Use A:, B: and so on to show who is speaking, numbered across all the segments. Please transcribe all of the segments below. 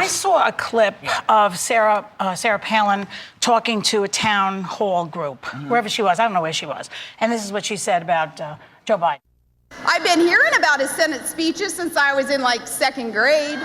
A: I saw a clip of Sarah Palin talking to a town hall group, wherever she was. I don't know where she was. And this is what she said about Joe Biden.
B: I've been hearing about his Senate speeches since I was in like second grade.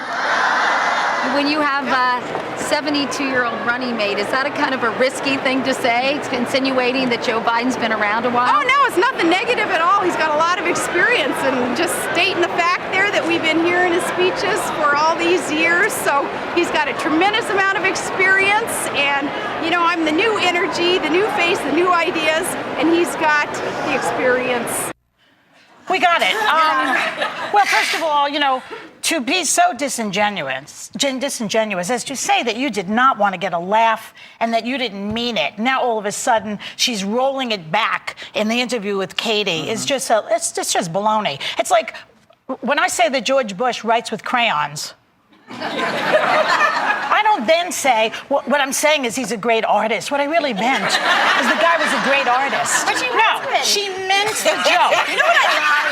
C: When you have a 72-year-old running mate, is that a kind of a risky thing to say? It's insinuating that Joe Biden's been around a while?
B: Oh, no, it's nothing negative at all. He's got a lot of experience, and just stating the fact there that we've been hearing his speeches for all these years. So he's got a tremendous amount of experience, and, you know, I'm the new energy, the new face, the new ideas, and he's got the experience.
A: We got it. Well, first of all, you know, to be so disingenuous as to say that you did not want to get a laugh and that you didn't mean it. Now all of a sudden she's rolling it back in the interview with Katie. It's just baloney. It's like when I say that George Bush writes with crayons. I don't then say, what I'm saying is he's a great artist. What I really meant is the guy was a great artist.
D: But
A: she meant the joke.
D: You know what I love?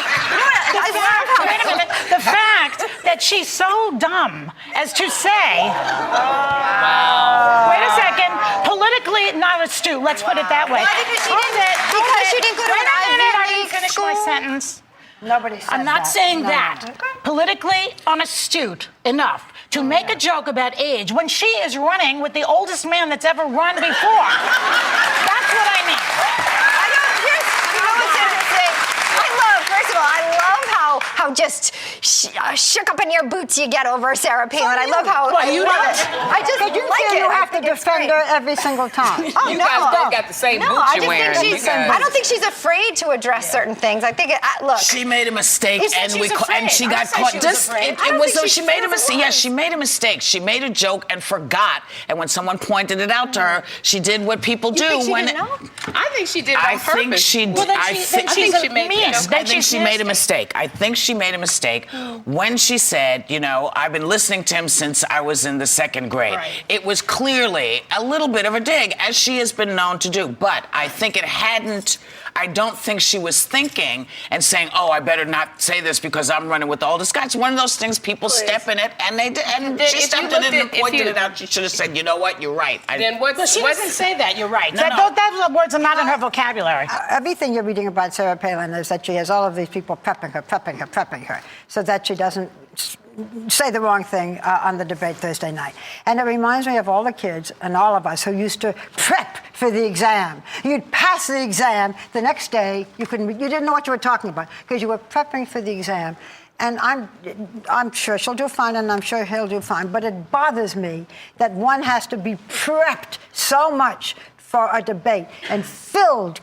A: Wait a minute. The fact that she's so dumb as to say, wait a second, politically not astute, let's put it that way.
D: Because she didn't go to an Ivy League
A: I didn't finish my sentence.
E: Nobody said that.
A: I'm not saying that.
E: Okay.
A: Politically unastute enough to make a joke about age when she is running with the oldest man that's ever run before. That's what I mean.
D: I don't just, you know what's interesting? First of all, I love how just shook up in your boots you get over Sarah Palin. I love how
A: Well, you
D: love
A: don't.
D: it. I just
E: But you
D: like
E: feel
D: it.
E: you
D: I
E: have to
D: think it's
E: defend
D: great.
E: her every single time.
D: Oh,
F: You
D: no.
F: guys both got the same
D: No,
F: boots
D: I
F: you're
D: just
F: wearing.
D: think she's. I don't think she's afraid to address certain things. I think look.
G: She made a mistake,
D: He said
G: and
D: she was afraid.
G: she
D: I
G: got
D: said
G: caught.
D: she was afraid. I
G: It
D: don't
G: was
D: think
G: though
D: she
G: she made a
D: feels
G: mistake.
D: it
G: Yes,
D: was.
G: she made a mistake. She made a joke and forgot. And when someone pointed it out to her, she did what people do.
D: You think she
G: when
D: didn't know?
F: I think she did it on
G: I
F: purpose.
G: think she.
A: Well, then
G: I
A: she-
G: think
A: then she's
F: she made
A: mean.
F: the joke.
G: I think she made a mistake. I think she made a mistake when she said, you know, I've been listening to him since I was in the second grade.
A: Right.
G: It was clearly a little bit of a dig, as she has been known to do. But I think I don't think she was thinking and saying, oh, I better not say this because I'm running with the oldest guy. It's one of those things people step in it, and they did. And she stepped in it and pointed it out. She should have said, you know what, you're right.
F: Then
A: Well, she doesn't say that. You're right.
G: No.
A: Those words are not in her vocabulary.
E: Everything you're reading about Sarah Palin is that she has all of these people prepping her, so that she doesn't say the wrong thing on the debate Thursday night. And it reminds me of all the kids and all of us who used to prep for the exam. You'd pass the exam, the next day you didn't know what you were talking about because you were prepping for the exam. And I'm sure she'll do fine, and I'm sure he'll do fine. But it bothers me that one has to be prepped so much for a debate and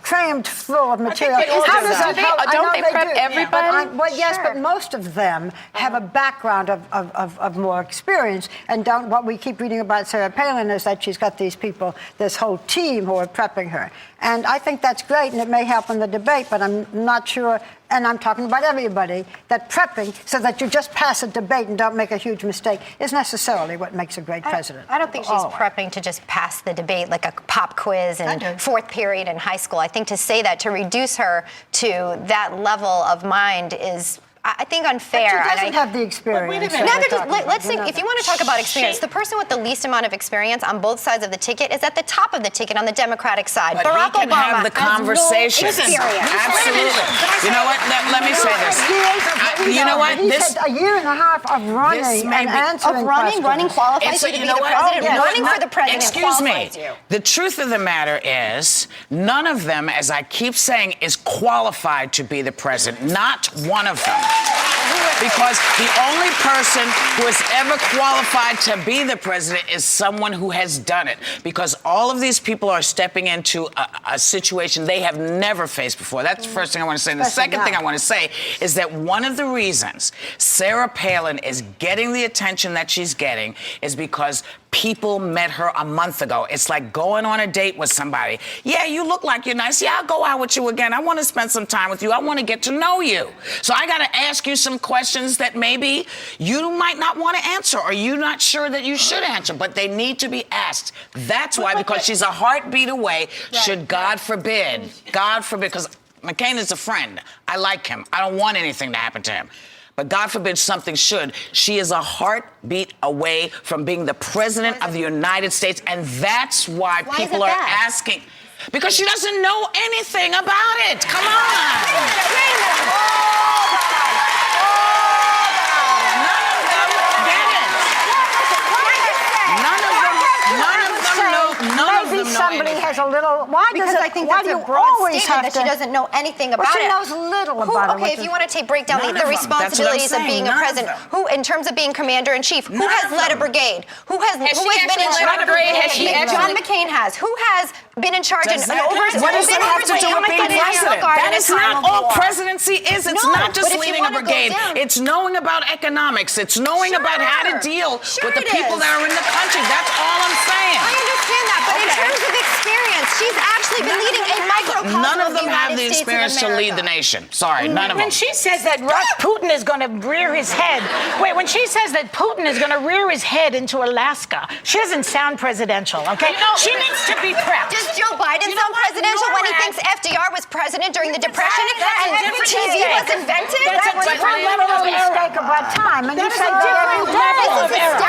E: crammed full of material.
F: they all
E: How
F: do
E: does
F: that.
E: that help? I
C: Don't
E: know
C: they prep
E: do.
C: everybody?
E: Well, yes, but most of them have a background of more experience. And what we keep reading about Sarah Palin is that she's got these people, this whole team who are prepping her. And I think that's great, and it may help in the debate, but I'm not sure, and I'm talking about everybody, that prepping so that you just pass a debate and don't make a huge mistake is necessarily what makes a great president.
D: I don't think she's prepping to just pass the debate like a pop quiz in fourth period in high school. I think to say that, to reduce her to that level of mind is, I think, unfair.
E: But she doesn't have the experience.
A: Wait a minute.
D: Neither does, let's think, if you want to talk about experience, the person with the least amount of experience on both sides of the ticket is at the top of the ticket on the Democratic side.
G: But
D: Barack
G: he can
D: Obama
G: have the conversation.
D: has no experience.
G: Absolutely. You know what? Let me say this. You know what?
E: He said a year and a half of running and answering questions.
D: Running qualifies you to be the president. Running for the president qualifies you.
G: The truth of the matter is, none of them, as I keep saying, is qualified to be the president. Not one of them. Because the only person who has ever qualified to be the president is someone who has done it. Because all of these people are stepping into a situation they have never faced before. That's the first thing I want to say. And the second thing I want to say is that one of the reasons Sarah Palin is getting the attention that she's getting is because people met her a month ago. It's like going on a date with somebody. Yeah, you look like you're nice. Yeah, I'll go out with you again. I want to spend some time with you. I want to get to know you. So I got to ask you some questions that maybe you might not want to answer or you're not sure that you should answer, but they need to be asked. That's why, because she's a heartbeat away, should God forbid, because McCain is a friend. I like him. I don't want anything to happen to him. but God forbid something should, she is a heartbeat away from being the president of the United States, and that's why people are asking. Because she doesn't know anything about it. Come on.
E: Maybe somebody has a little. Why
D: because
E: does it?
D: I think
E: why
D: that's
E: do
D: a
E: you
D: broad
E: always
D: statement
E: have
D: that
E: to?
D: she doesn't know anything about
E: She
D: it.
E: knows little about it.
D: Okay, if you want to break down the responsibilities of being a president, who, in terms of being commander in chief, who has led a brigade? Who has been in charge of a brigade? John McCain has. Who has been in charge and
G: what does that have to do with being president? That is not all presidency is. It's not just leading a brigade. It's knowing about economics. It's knowing about how to deal with the people that are in the country. That's all I'm saying.
D: I understand that, but in terms of experience, she's actually been leading a microcosm.
G: None of them have the experience to lead the nation. Sorry, none of them.
A: When she says that Putin is going to rear his head, when she says that Putin is going to rear his head into Alaska, she doesn't sound presidential, okay? She needs to be prepped.
D: Does Joe Biden sound presidential when he thinks FDR was president during the Depression and TV was invented?
E: That's a different level of mistake about time. And you say
A: different level of error.